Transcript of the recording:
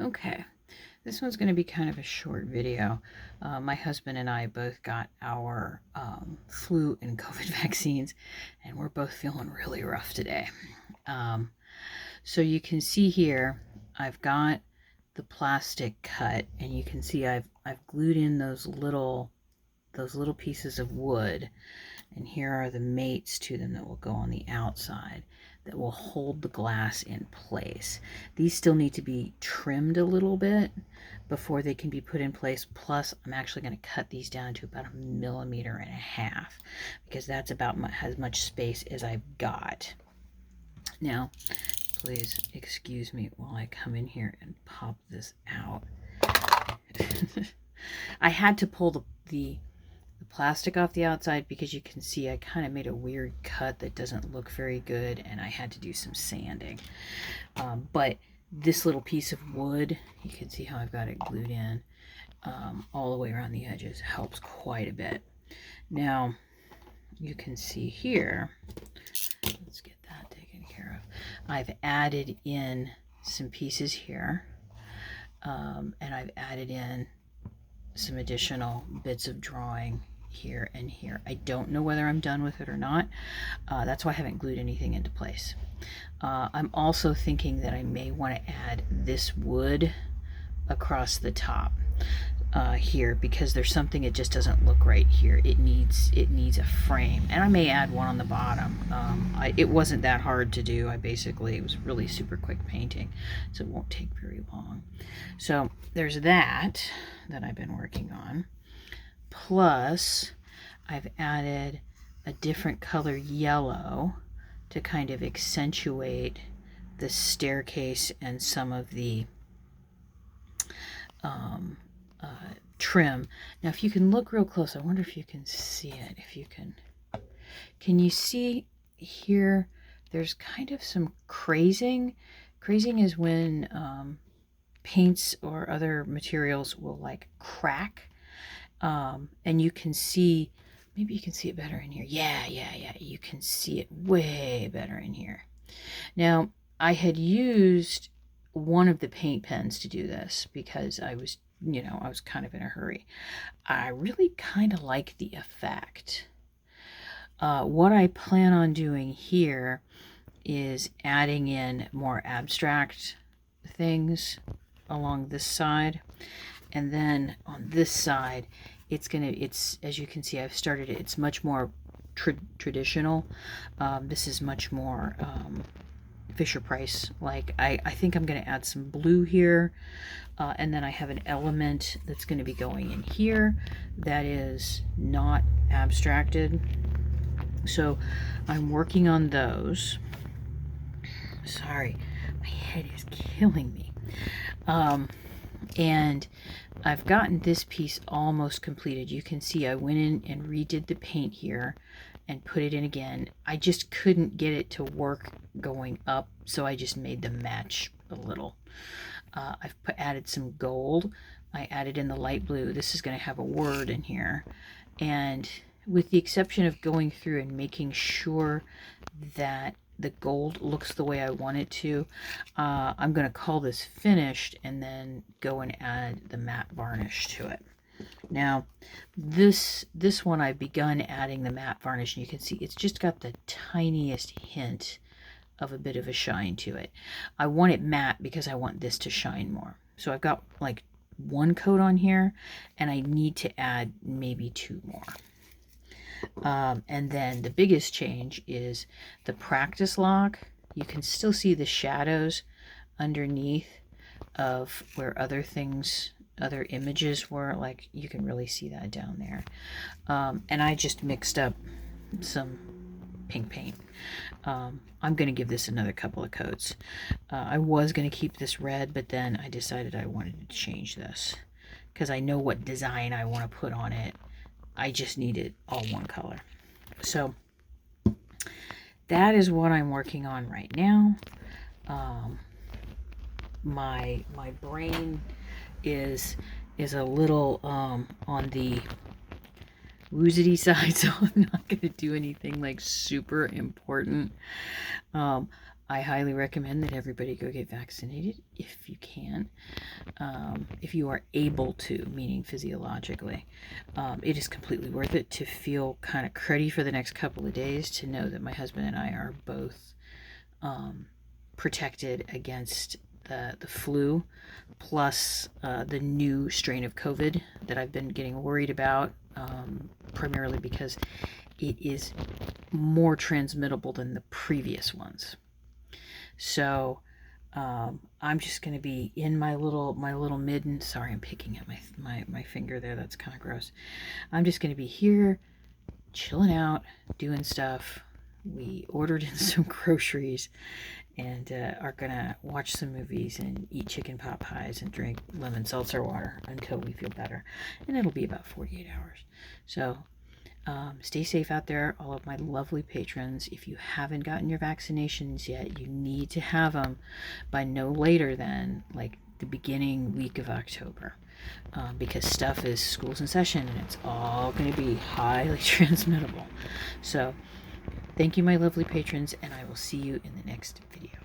Okay, this one's going to be kind of a short video. My husband and I both got our flu and COVID vaccines, and we're both feeling really rough today. So you can see here, I've got the plastic cut, and you can see I've glued in those little pieces of wood, and here are the mates to them that will go on the outside that will hold the glass in place. These still need to be trimmed a little bit before they can be put in place. Plus, I'm actually going to cut these down to about 1.5 millimeters because that's about as much space as I've got. Now, please excuse me while I come in here and pop this out. I had to pull the plastic off the outside because you can see I kind of made a weird cut that doesn't look very good, and I had to do some sanding. But this little piece of wood, you can see how I've got it glued in all the way around the edges, helps quite a bit. Now you can see here, let's get that taken care of. I've added in some pieces here, and I've added in some additional bits of drawing here and here. I don't know whether I'm done with it or not. That's why I haven't glued anything into place. I'm also thinking that I may want to add this wood across the top here, because there's something, it just doesn't look right here. It needs a frame, and I may add one on the bottom. It wasn't that hard to do. It was really super quick painting, so it won't take very long. So there's that I've been working on. Plus, I've added a different color yellow to kind of accentuate the staircase and some of the trim. Now, if you can look real close, I wonder if you can see it. If you can you see here? There's kind of some crazing. Crazing is when paints or other materials will like crack. And you can see, maybe you can see it better in here. Yeah, you can see it way better in here. Now, I had used one of the paint pens to do this because I was kind of in a hurry. I really kind of like the effect. What I plan on doing here is adding in more abstract things along this side. And then on this side, it's as you can see, I've started it. It's much more traditional. This is much more Fisher-Price. Like I think I'm going to add some blue here, and then I have an element that's going to be going in here that is not abstracted. So I'm working on those. Sorry, my head is killing me. And I've gotten this piece almost completed. You can see I went in and redid the paint here and put it in again. I just couldn't get it to work going up, so I just made them match a little. I've added some gold. I added in the light blue. This is going to have a word in here. And with the exception of going through and making sure that the gold looks the way I want it to, I'm going to call this finished and then go and add the matte varnish to it. Now, this one I've begun adding the matte varnish, and you can see it's just got the tiniest hint of a bit of a shine to it. I want it matte because I want this to shine more. So I've got like one coat on here, and I need to add maybe 2 more. And then the biggest change is the practice lock. You can still see the shadows underneath of where other images were. Like you can really see that down there. And I just mixed up some pink paint. I'm going to give this another couple of coats. I was going to keep this red, but then I decided I wanted to change this because I know what design I want to put on it. I just need it all one color. So that is what I'm working on right now. My brain is a little on the woozity side, so I'm not going to do anything like super important. I highly recommend that everybody go get vaccinated if you can. if you are able to, meaning physiologically. It is completely worth it to feel kind of cruddy for the next couple of days, to know that my husband and I are both protected against the flu, plus the new strain of COVID that I've been getting worried about, primarily because it is more transmittable than the previous ones. So I'm just going to be in my little midden. Sorry, I'm picking at my finger there. That's kind of gross. I'm just going to be here, chilling out, doing stuff. We ordered in some groceries and are going to watch some movies and eat chicken pot pies and drink lemon seltzer water until we feel better. And it'll be about 48 hours. So stay safe out there, all of my lovely patrons. If you haven't gotten your vaccinations yet, you need to have them by no later than like the beginning week of October, because school's in session and it's all going to be highly transmittable. So thank you, my lovely patrons, and I will see you in the next video.